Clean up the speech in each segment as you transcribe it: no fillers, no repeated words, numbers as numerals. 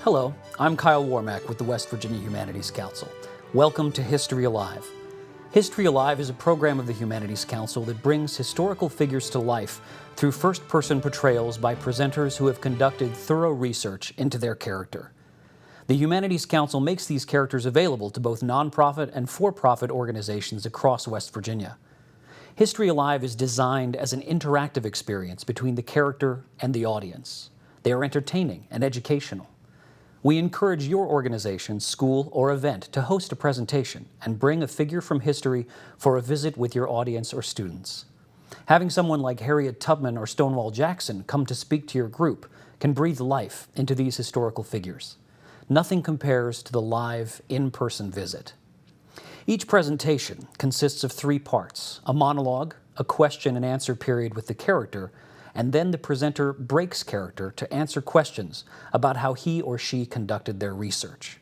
Hello, I'm Kyle Warmack with the West Virginia Humanities Council. Welcome to History Alive. History Alive is a program of the Humanities Council that brings historical figures to life through first-person portrayals by presenters who have conducted thorough research into their character. The Humanities Council makes these characters available to both nonprofit and for-profit organizations across West Virginia. History Alive is designed as an interactive experience between the character and the audience. They are entertaining and educational. We encourage your organization, school, or event to host a presentation and bring a figure from history for a visit with your audience or students. Having someone like Harriet Tubman or Stonewall Jackson come to speak to your group can breathe life into these historical figures. Nothing compares to the live, in-person visit. Each presentation consists of 3 parts: a monologue, a question and answer period with the character, and then the presenter breaks character to answer questions about how he or she conducted their research.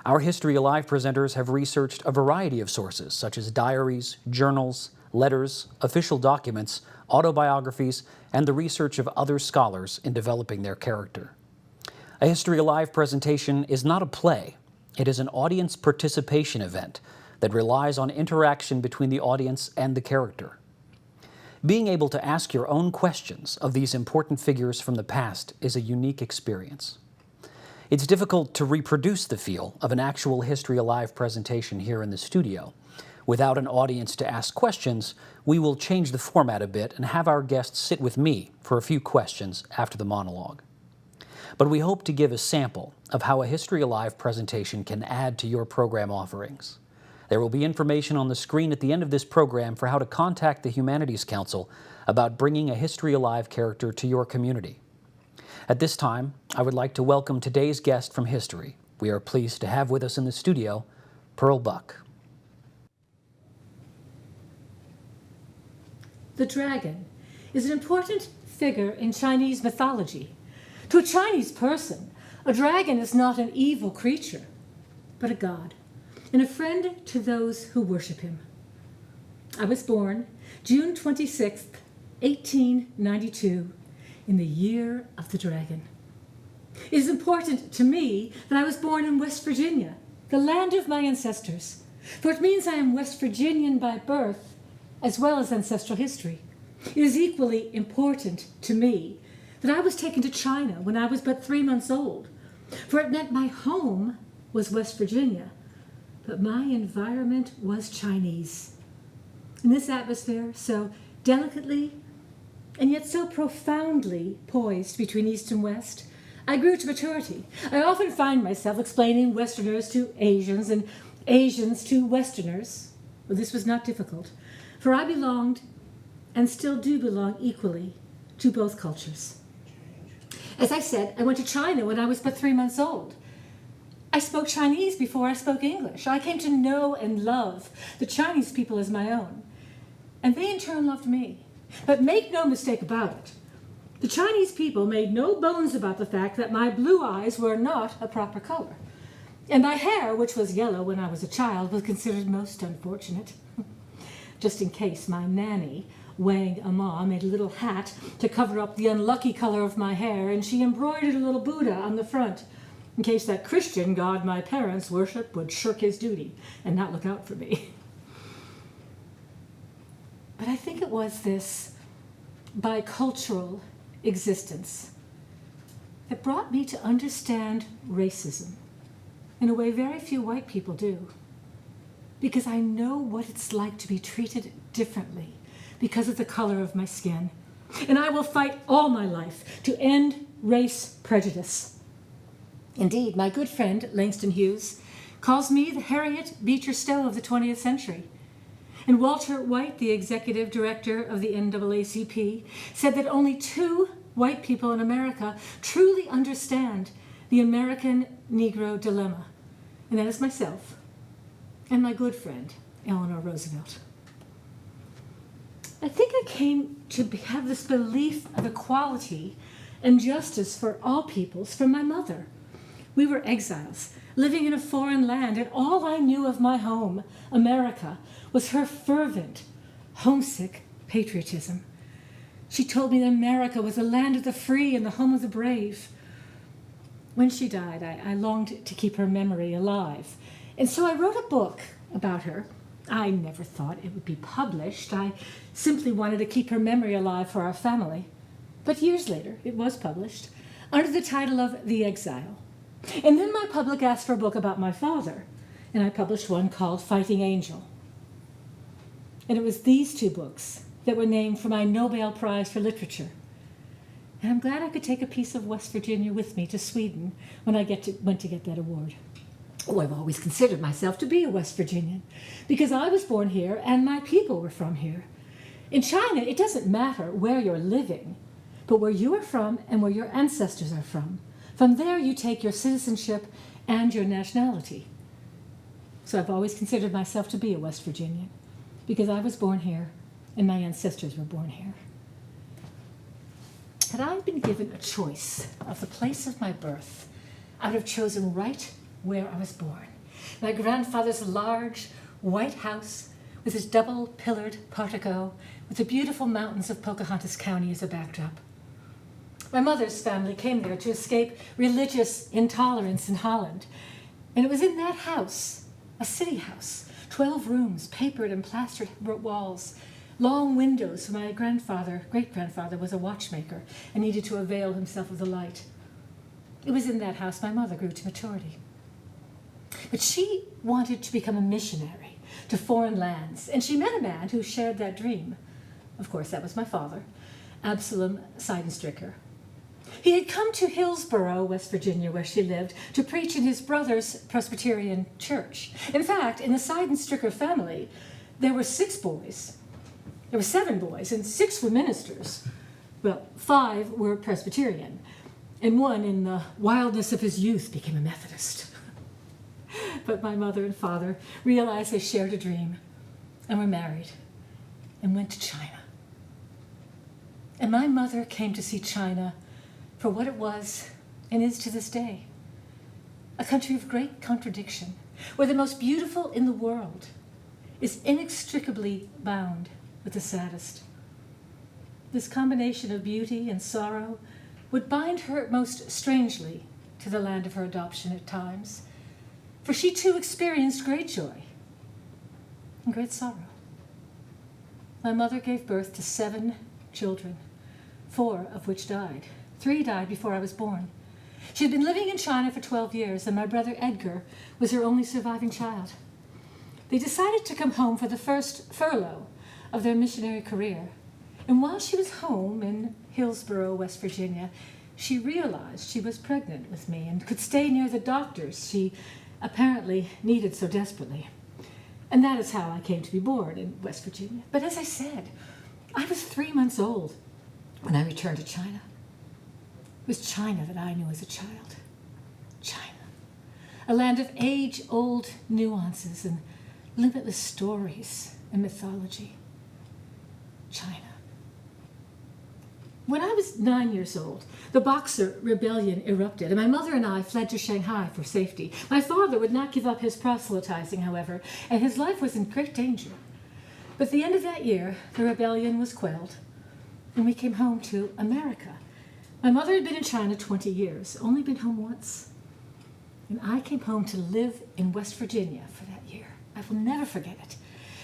Our History Alive presenters have researched a variety of sources, such as diaries, journals, letters, official documents, autobiographies, and the research of other scholars in developing their character. A History Alive presentation is not a play. It is an audience participation event that relies on interaction between the audience and the character. Being able to ask your own questions of these important figures from the past is a unique experience. It's difficult to reproduce the feel of an actual History Alive presentation here in the studio. Without an audience to ask questions, we will change the format a bit and have our guests sit with me for a few questions after the monologue. But we hope to give a sample of how a History Alive presentation can add to your program offerings. There will be information on the screen at the end of this program for how to contact the Humanities Council about bringing a History Alive character to your community. At this time, I would like to welcome today's guest from history. We are pleased to have with us in the studio, Pearl Buck. The dragon is an important figure in Chinese mythology. To a Chinese person, a dragon is not an evil creature, but a god, and a friend to those who worship him. I was born June 26th, 1892, in the year of the dragon. It is important to me that I was born in West Virginia, the land of my ancestors, for it means I am West Virginian by birth as well as ancestral history. It is equally important to me that I was taken to China when I was but 3 months old, for it meant my home was West Virginia, but my environment was Chinese. In this atmosphere, so delicately and yet so profoundly poised between East and West, I grew to maturity. I often find myself explaining Westerners to Asians and Asians to Westerners. Well, this was not difficult, for I belonged and still do belong equally to both cultures. As I said, I went to China when I was but 3 months old. I spoke Chinese before I spoke English. I came to know and love the Chinese people as my own, and they in turn loved me. But make no mistake about it, the Chinese people made no bones about the fact that my blue eyes were not a proper color, and my hair, which was yellow when I was a child, was considered most unfortunate. Just in case, my nanny, Wang Ama, made a little hat to cover up the unlucky color of my hair, and she embroidered a little Buddha on the front, in case that Christian god my parents worshipped would shirk his duty and not look out for me. But I think it was this bicultural existence that brought me to understand racism in a way very few white people do, because I know what it's like to be treated differently because of the color of my skin. And I will fight all my life to end race prejudice. Indeed, my good friend, Langston Hughes, calls me the Harriet Beecher Stowe of the 20th century. And Walter White, the executive director of the NAACP, said that only 2 white people in America truly understand the American Negro dilemma. And that is myself and my good friend, Eleanor Roosevelt. I think I came to have this belief of equality and justice for all peoples from my mother. We were exiles, living in a foreign land, and all I knew of my home, America, was her fervent, homesick patriotism. She told me that America was the land of the free and the home of the brave. When she died, I longed to keep her memory alive. And so I wrote a book about her. I never thought it would be published. I simply wanted to keep her memory alive for our family. But years later, it was published under the title of The Exile. And then my public asked for a book about my father, and I published one called Fighting Angel. And it was these two books that were named for my Nobel Prize for Literature. And I'm glad I could take a piece of West Virginia with me to Sweden when I went to get that award. Oh, I've always considered myself to be a West Virginian because I was born here and my people were from here. In China, it doesn't matter where you're living, but where you are from and where your ancestors are from. From there, you take your citizenship and your nationality. So I've always considered myself to be a West Virginian because I was born here and my ancestors were born here. Had I been given a choice of the place of my birth, I would have chosen right where I was born. My grandfather's large white house with its double-pillared portico with the beautiful mountains of Pocahontas County as a backdrop. My mother's family came there to escape religious intolerance in Holland. And it was in that house, a city house, 12 rooms, papered and plastered walls, long windows. My great-grandfather, was a watchmaker and needed to avail himself of the light. It was in that house my mother grew to maturity. But she wanted to become a missionary to foreign lands, and she met a man who shared that dream. Of course, that was my father, Absalom Seidenstricker. He had come to Hillsboro, West Virginia, where she lived, to preach in his brother's Presbyterian church. In fact, in the Seidenstricker family, there were 6 boys. There were 7 boys, and 6 were ministers. Well, 5 were Presbyterian, and one, in the wildness of his youth, became a Methodist. But my mother and father realized they shared a dream and were married and went to China. And my mother came to see China for what it was and is to this day, a country of great contradiction, where the most beautiful in the world is inextricably bound with the saddest. This combination of beauty and sorrow would bind her most strangely to the land of her adoption at times, for she too experienced great joy and great sorrow. My mother gave birth to 7 children, 4 of which died. 3 died before I was born. She had been living in China for 12 years, and my brother Edgar was her only surviving child. They decided to come home for the first furlough of their missionary career. And while she was home in Hillsboro, West Virginia, she realized she was pregnant with me and could stay near the doctors she apparently needed so desperately. And that is how I came to be born in West Virginia. But as I said, I was 3 months old when I returned to China. It was China that I knew as a child. China. A land of age-old nuances and limitless stories and mythology. China. When I was 9 years old, the Boxer Rebellion erupted, and my mother and I fled to Shanghai for safety. My father would not give up his proselytizing, however, and his life was in great danger. But at the end of that year, the rebellion was quelled, and we came home to America. My mother had been in China 20 years, only been home once. And I came home to live in West Virginia for that year. I will never forget it.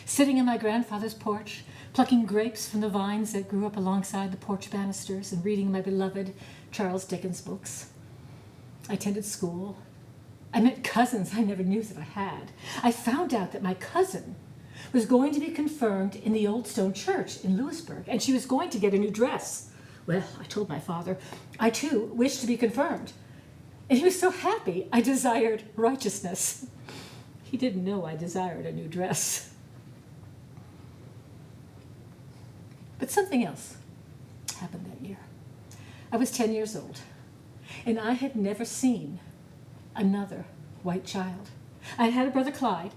Sitting on my grandfather's porch, plucking grapes from the vines that grew up alongside the porch banisters and reading my beloved Charles Dickens books. I attended school. I met cousins I never knew that I had. I found out that my cousin was going to be confirmed in the Old Stone Church in Lewisburg, and she was going to get a new dress. Well, I told my father, I too wished to be confirmed. And he was so happy I desired righteousness. He didn't know I desired a new dress. But something else happened that year. I was 10 years old, and I had never seen another white child. I had a brother, Clyde,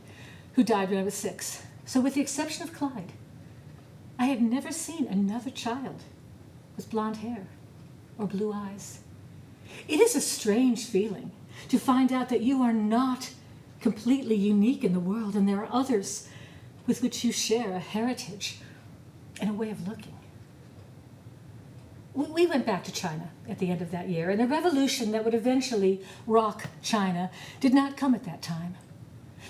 who died when I was 6. So with the exception of Clyde, I had never seen another child with blonde hair or blue eyes. It is a strange feeling to find out that you are not completely unique in the world and there are others with which you share a heritage and a way of looking. we went back to China at the end of that year, and the revolution that would eventually rock China did not come at that time.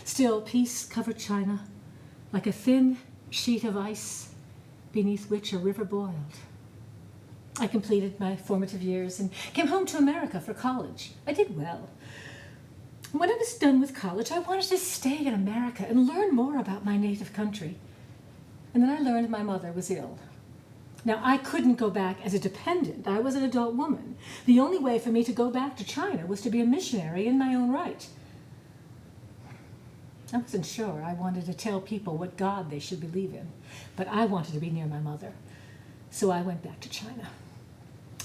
Still, peace covered China like a thin sheet of ice beneath which a river boiled. I completed my formative years and came home to America for college. I did well. When I was done with college, I wanted to stay in America and learn more about my native country. And then I learned my mother was ill. Now, I couldn't go back as a dependent. I was an adult woman. The only way for me to go back to China was to be a missionary in my own right. I wasn't sure I wanted to tell people what God they should believe in, but I wanted to be near my mother. So I went back to China.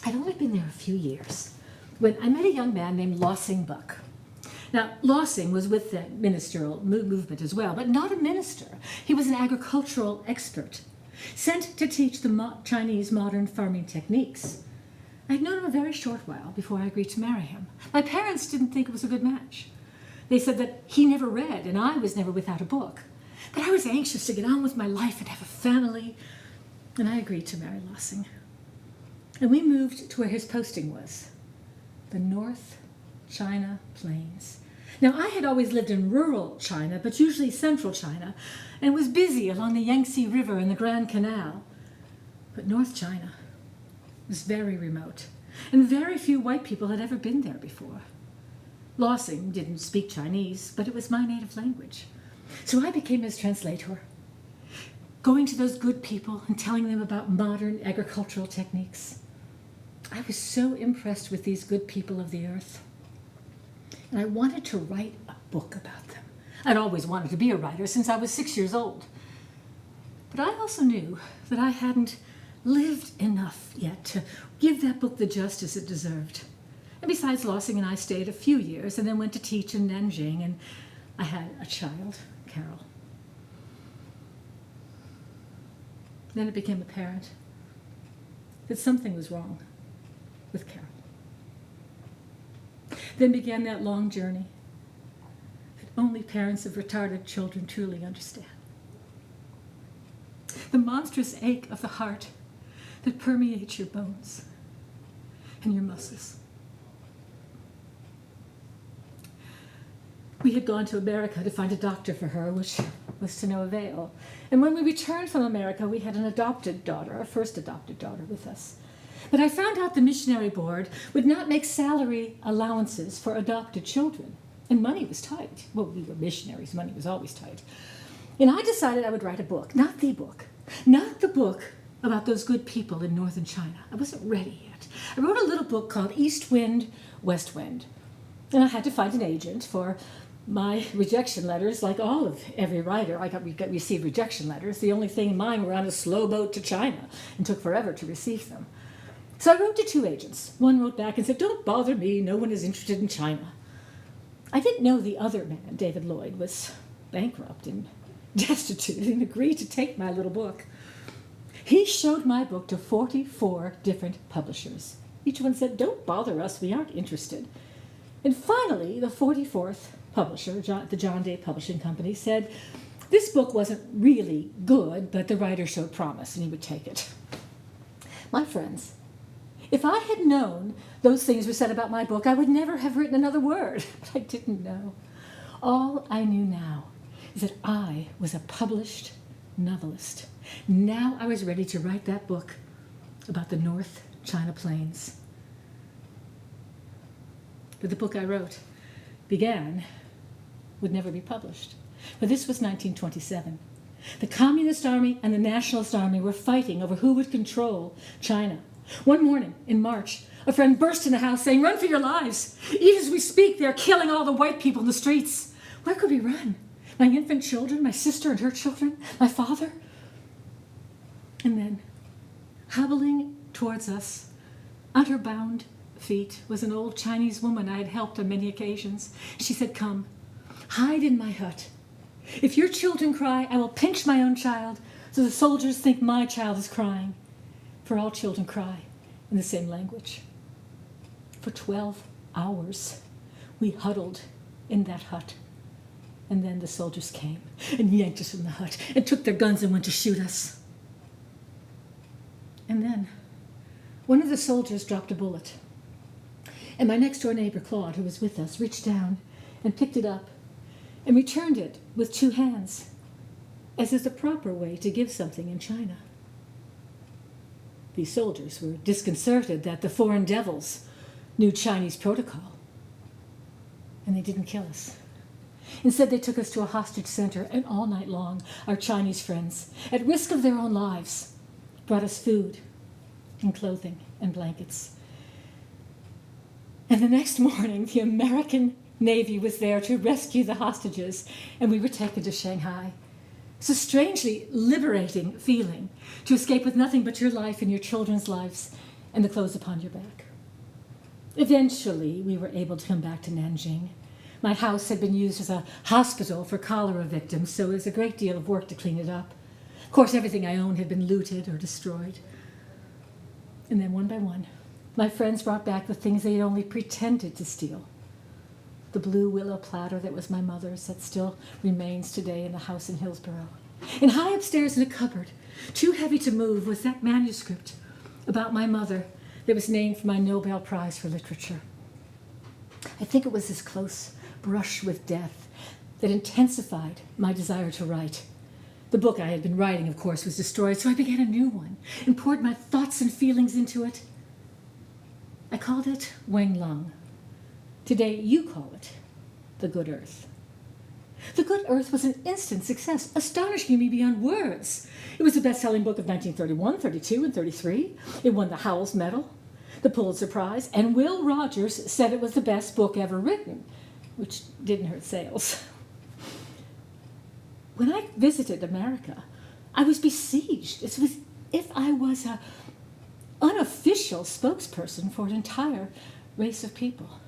I'd only been there a few years when I met a young man named Lossing Buck. Now, Lossing was with the ministerial movement as well, but not a minister. He was an agricultural expert, sent to teach the Chinese modern farming techniques. I had known him a very short while before I agreed to marry him. My parents didn't think it was a good match. They said that he never read and I was never without a book. But I was anxious to get on with my life and have a family, and I agreed to marry Lossing. And we moved to where his posting was, the North China Plains. Now, I had always lived in rural China, but usually central China, and was busy along the Yangtze River and the Grand Canal. But North China was very remote, and very few white people had ever been there before. Lossing didn't speak Chinese, but it was my native language. So I became his translator, going to those good people and telling them about modern agricultural techniques. I was so impressed with these good people of the earth, and I wanted to write a book about them. I'd always wanted to be a writer since I was 6 years old. But I also knew that I hadn't lived enough yet to give that book the justice it deserved. And besides, Lossing and I stayed a few years and then went to teach in Nanjing, and I had a child, Carol. Then it became apparent that something was wrong with Carol. Then began that long journey that only parents of retarded children truly understand. The monstrous ache of the heart that permeates your bones and your muscles. We had gone to America to find a doctor for her, which was to no avail. And when we returned from America, we had an adopted daughter, our first adopted daughter, with us. But I found out the missionary board would not make salary allowances for adopted children. And money was tight. Well, we were missionaries. Money was always tight. And I decided I would write a book, not the book about those good people in northern China. I wasn't ready yet. I wrote a little book called East Wind, West Wind. And I had to find an agent for my rejection letters. Like all of every writer, I received rejection letters. The only thing mine were on a slow boat to China and took forever to receive them. So I wrote to 2 agents. One wrote back and said, "Don't bother me, no one is interested in China." I didn't know the other man, David Lloyd, was bankrupt and destitute and agreed to take my little book. He showed my book to 44 different publishers. Each one said, "Don't bother us, we aren't interested." And finally, the 44th publisher, the John Day Publishing Company, said this book wasn't really good, but the writer showed promise and he would take it. My friends, if I had known those things were said about my book, I would never have written another word. But I didn't know. All I knew now is that I was a published novelist. Now I was ready to write that book about the North China Plains. But the book I wrote would never be published. But this was 1927. The Communist Army and the Nationalist Army were fighting over who would control China. One morning in March, a friend burst in the house saying, "Run for your lives! Even as we speak, they're killing all the white people in the streets." Where could we run? My infant children, my sister and her children, my father? And then, hobbling towards us, on her bound feet, was an old Chinese woman I had helped on many occasions. She said, "Come, hide in my hut. If your children cry, I will pinch my own child so the soldiers think my child is crying. For all children cry in the same language." For 12 hours, we huddled in that hut. And then the soldiers came and yanked us from the hut and took their guns and went to shoot us. And then one of the soldiers dropped a bullet. And my next-door neighbor, Claude, who was with us, reached down and picked it up and returned it with 2 hands, as is the proper way to give something in China. These soldiers were disconcerted that the foreign devils knew Chinese protocol, and they didn't kill us. Instead, they took us to a hostage center, and all night long, our Chinese friends, at risk of their own lives, brought us food and clothing and blankets. And the next morning, the American Navy was there to rescue the hostages, and we were taken to Shanghai. It's a strangely liberating feeling to escape with nothing but your life and your children's lives and the clothes upon your back. Eventually, we were able to come back to Nanjing. My house had been used as a hospital for cholera victims, so it was a great deal of work to clean it up. Of course, everything I owned had been looted or destroyed. And then one by one, my friends brought back the things they had only pretended to steal. The blue willow platter that was my mother's that still remains today in the house in Hillsborough. And high upstairs in a cupboard, too heavy to move, was that manuscript about my mother that was named for my Nobel Prize for Literature. I think it was this close brush with death that intensified my desire to write. The book I had been writing, of course, was destroyed, so I began a new one and poured my thoughts and feelings into it. I called it Wenlong. Today, you call it The Good Earth. The Good Earth was an instant success, astonishing me beyond words. It was the best-selling book of 1931, 32, and 33. It won the Howells Medal, the Pulitzer Prize, and Will Rogers said it was the best book ever written, which didn't hurt sales. When I visited America, I was besieged. It was as if I was an unofficial spokesperson for an entire race of people.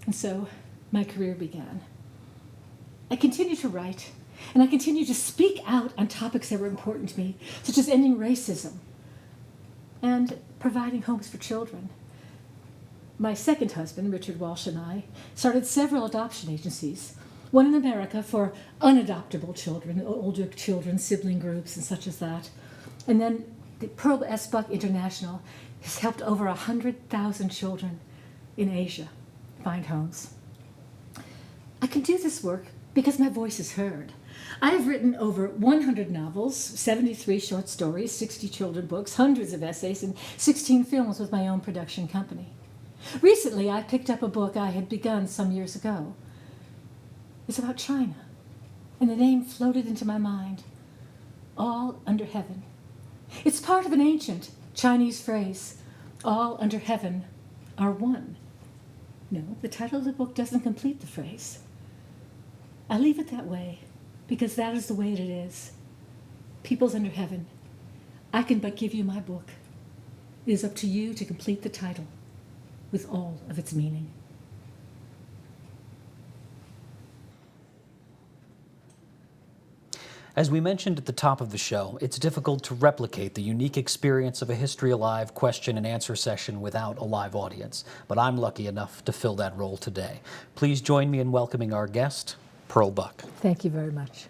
And so my career began. I continued to write, and I continued to speak out on topics that were important to me, such as ending racism and providing homes for children. My second husband, Richard Walsh, and I started several adoption agencies, one in America for unadoptable children, older children, sibling groups, and such as that. And then the Pearl S. Buck International has helped over 100,000 children in Asia find homes. I can do this work because my voice is heard. I have written over 100 novels, 73 short stories, 60 children's books, hundreds of essays, and 16 films with my own production company. Recently, I picked up a book I had begun some years ago. It's about China, and the name floated into my mind, All Under Heaven. It's part of an ancient Chinese phrase, all under heaven are one. No, the title of the book doesn't complete the phrase. I leave it that way because that is the way it is. Peoples under heaven. I can but give you my book. It is up to you to complete the title with all of its meaning. As we mentioned at the top of the show, it's difficult to replicate the unique experience of a History Alive question and answer session without a live audience, but I'm lucky enough to fill that role today. Please join me in welcoming our guest, Pearl Buck. Thank you very much.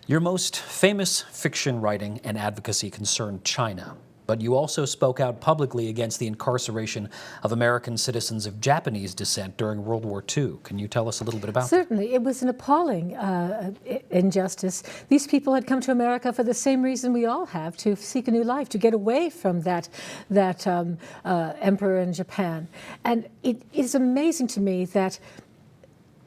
Your most famous fiction writing and advocacy concerned China, but you also spoke out publicly against the incarceration of American citizens of Japanese descent during World War II. Can you tell us a little bit about that? Certainly. It was an appalling injustice. These people had come to America for the same reason we all have, to seek a new life, to get away from that emperor in Japan. And it is amazing to me that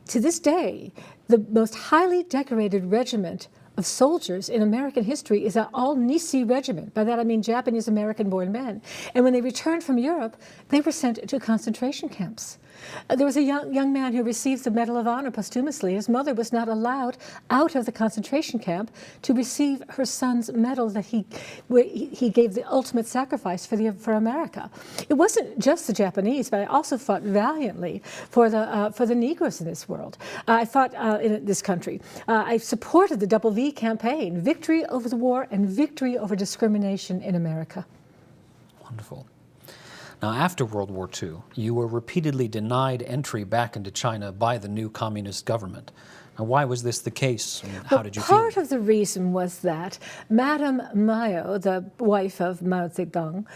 to this day, the most highly decorated regiment of soldiers in American history is an all-Nisei regiment. By that I mean Japanese American-born men. And when they returned from Europe, they were sent to concentration camps. There was a young man who received the Medal of Honor posthumously. His mother was not allowed out of the concentration camp to receive her son's medal that he gave the ultimate sacrifice for America. It wasn't just the Japanese, but I also fought valiantly for the Negroes in this world. I fought in this country. I supported the Double V campaign, victory over the war and victory over discrimination in America. Wonderful. Now, after World War II, you were repeatedly denied entry back into China by the new communist government. And why was this the case? And how Well, did you feel? part of the reason was that Madame Mao, the wife of Mao Zedong,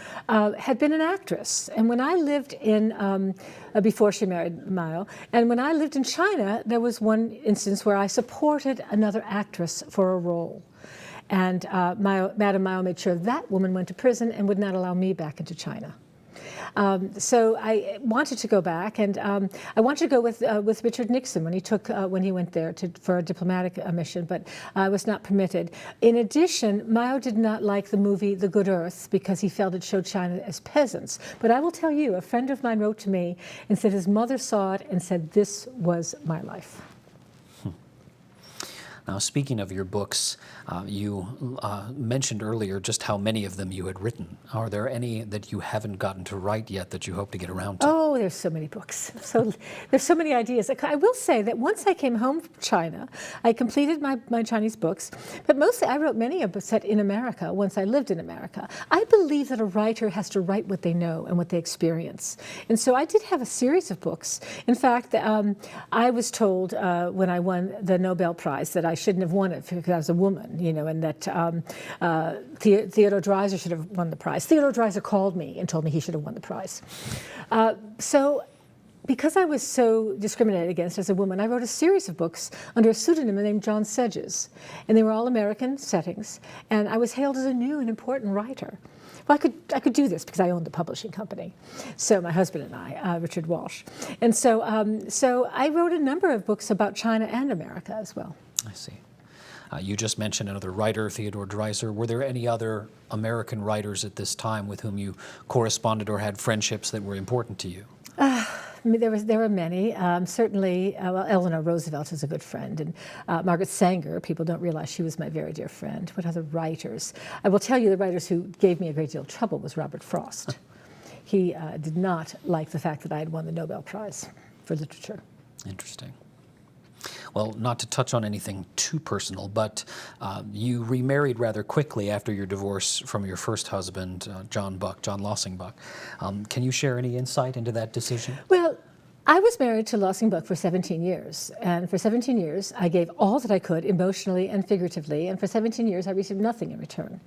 had been an actress. And when I lived in, before she married Mao, and when I lived in China, there was one instance where I supported another actress for a role. And Madame Mao made sure that woman went to prison and would not allow me back into China. So I wanted to go back, and I wanted to go with Richard Nixon when he went there for a diplomatic mission, but I was not permitted. In addition, Mao did not like the movie The Good Earth because he felt it showed China as peasants. But I will tell you, a friend of mine wrote to me and said his mother saw it and said, "This was my life." Now, speaking of your books, you mentioned earlier just how many of them you had written. Are there any that you haven't gotten to write yet that you hope to get around to? Oh, there's so many books. There's so many ideas. I will say that once I came home from China, I completed my Chinese books, but mostly I wrote many of them set in America once I lived in America. I believe that a writer has to write what they know and what they experience. And so I did have a series of books. In fact, I was told when I won the Nobel Prize that I shouldn't have won it because I was a woman, and that Theodore Dreiser should have won the prize. Theodore Dreiser called me and told me he should have won the prize. So because I was so discriminated against as a woman, I wrote a series of books under a pseudonym named John Sedges. And they were all American settings. And I was hailed as a new and important writer. Well, I could do this because I owned the publishing company. So my husband and I, Richard Walsh. And so I wrote a number of books about China and America as well. I see. You just mentioned another writer, Theodore Dreiser. Were there any other American writers at this time with whom you corresponded or had friendships that were important to you? There were many. Certainly, Eleanor Roosevelt is a good friend, and Margaret Sanger. People don't realize she was my very dear friend. What other writers? I will tell you, the writers who gave me a great deal of trouble was Robert Frost. He did not like the fact that I had won the Nobel Prize for literature. Interesting. Well, not to touch on anything too personal, but you remarried rather quickly after your divorce from your first husband, John Lossing Buck. Can you share any insight into that decision? Well, I was married to Lossing Buck for 17 years, and for 17 years I gave all that I could emotionally and figuratively, and for 17 years I received nothing in return.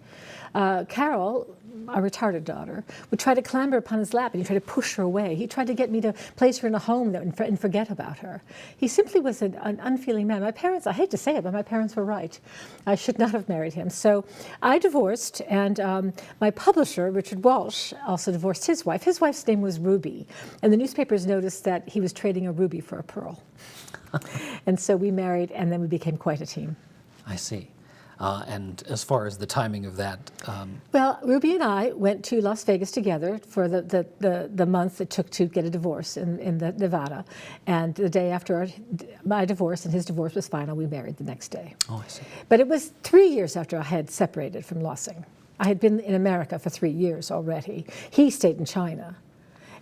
Carol, our retarded daughter, would try to clamber upon his lap and he'd try to push her away. He tried to get me to place her in a home and forget about her. He simply was an unfeeling man. My parents, I hate to say it, but my parents were right. I should not have married him. So I divorced, and my publisher, Richard Walsh, also divorced his wife. His wife's name was Ruby, and the newspapers noticed that he was trading a ruby for a pearl. And so we married, and then we became quite a team. I see. And as far as the timing of that? Well, Ruby and I went to Las Vegas together for the month it took to get a divorce in Nevada. And the day after my divorce and his divorce was final, we married the next day. Oh, I see. But it was 3 years after I had separated from Lossing. I had been in America for 3 years already. He stayed in China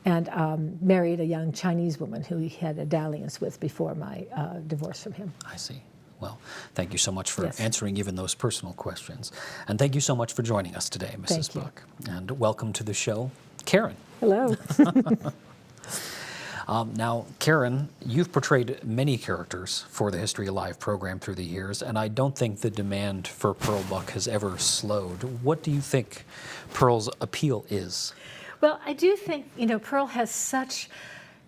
and married a young Chinese woman who he had a dalliance with before my divorce from him. I see. Well, thank you so much for Yes. answering even those personal questions. And thank you so much for joining us today, Mrs. Thank you. Buck. And welcome to the show, Karen. Hello. Now, Karen, you've portrayed many characters for the History Alive program through the years, and I don't think the demand for Pearl Buck has ever slowed. What do you think Pearl's appeal is? Well, I do think, Pearl has such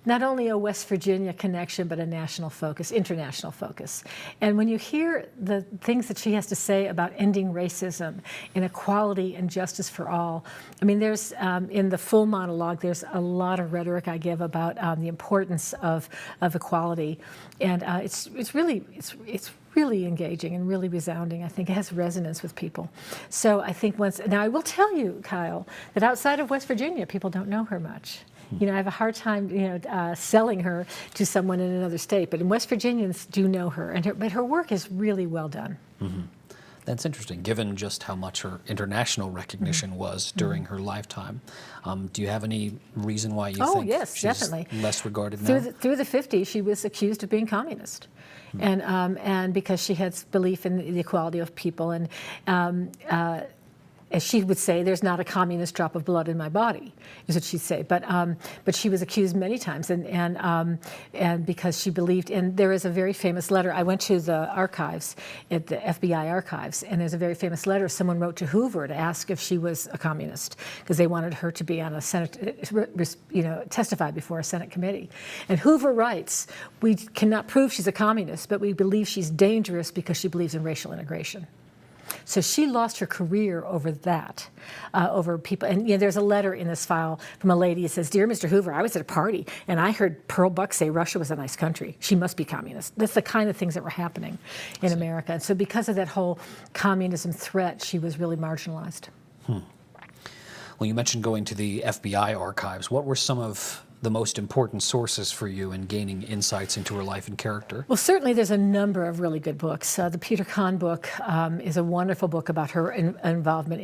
not only a West Virginia connection, but a national focus, international focus. And when you hear the things that she has to say about ending racism, inequality, and justice for all, I mean, there's, in the full monologue, there's a lot of rhetoric I give about the importance of equality. And it's really engaging and really resounding. I think it has resonance with people. So I think now I will tell you, Kyle, that outside of West Virginia, people don't know her much. I have a hard time, selling her to someone in another state. But West Virginians do know her, but her work is really well done. Mm-hmm. That's interesting, given just how much her international recognition was during her lifetime. Do you have any reason why you think yes, she's definitely. less regarded now? Through the 50s, she was accused of being communist. And because she had belief in the equality of people, and as she would say, there's not a communist drop of blood in my body, is what she'd say. But she was accused many times, and because she believed. And there is a very famous letter. I went to the archives, at the FBI archives, and there's a very famous letter someone wrote to Hoover to ask if she was a communist, because they wanted her to be on a Senate, testify before a Senate committee. And Hoover writes, "We cannot prove she's a communist, but we believe she's dangerous because she believes in racial integration." So she lost her career over that, over people. And there's a letter in this file from a lady that says, "Dear Mr. Hoover, I was at a party and I heard Pearl Buck say Russia was a nice country. She must be communist." That's the kind of things that were happening in America. And so because of that whole communism threat, she was really marginalized. Well, you mentioned going to the FBI archives. What were some of the most important sources for you in gaining insights into her life and character? Well, certainly there's a number of really good books. The Peter Kahn book is a wonderful book about her involvement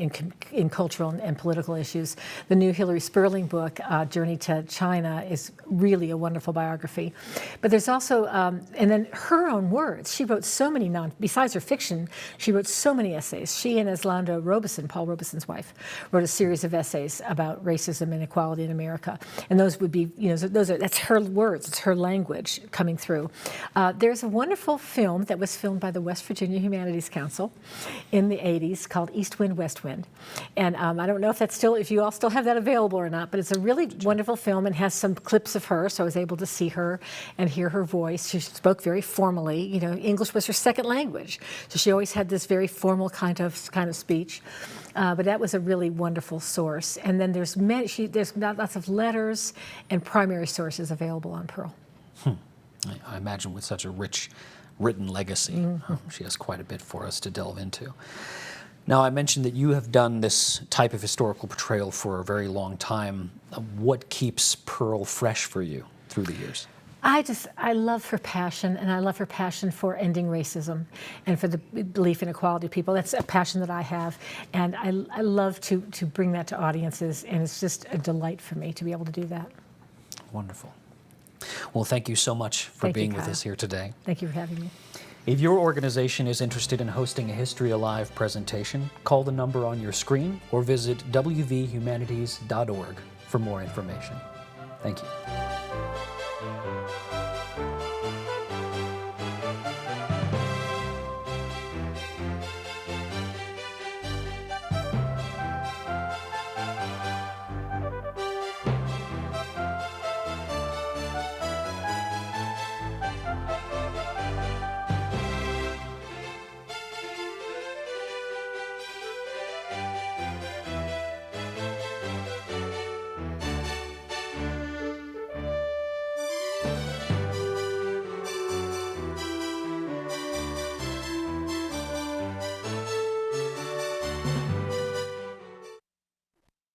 in cultural and political issues. The new Hilary Sperling book, Journey to China, is really a wonderful biography. But there's also, and then her own words. She wrote so many, besides her fiction, she wrote so many essays. She and Eslanda Robeson, Paul Robeson's wife, wrote a series of essays about racism and equality in America. And those would be, that's her words, it's her language coming through. There's a wonderful film that was filmed by the West Virginia Humanities Council in the 80s called East Wind, West Wind. And I don't know if you all still have that available or not, but it's a really wonderful film and has some clips of her, so I was able to see her and hear her voice. She spoke very formally. English was her second language, so she always had this very formal kind of speech. But that was a really wonderful source. And then there's lots of letters and primary sources available on Pearl. I imagine with such a rich written legacy, she has quite a bit for us to delve into. Now, I mentioned that you have done this type of historical portrayal for a very long time. What keeps Pearl fresh for you through the years? I love her passion, and I love her passion for ending racism and for the belief in equality of people. That's a passion that I have, and I love to bring that to audiences, and it's just a delight for me to be able to do that. Wonderful. Well, thank you so much for being with us here today. Thank you for having me. If your organization is interested in hosting a History Alive presentation, call the number on your screen or visit wvhumanities.org for more information. Thank you.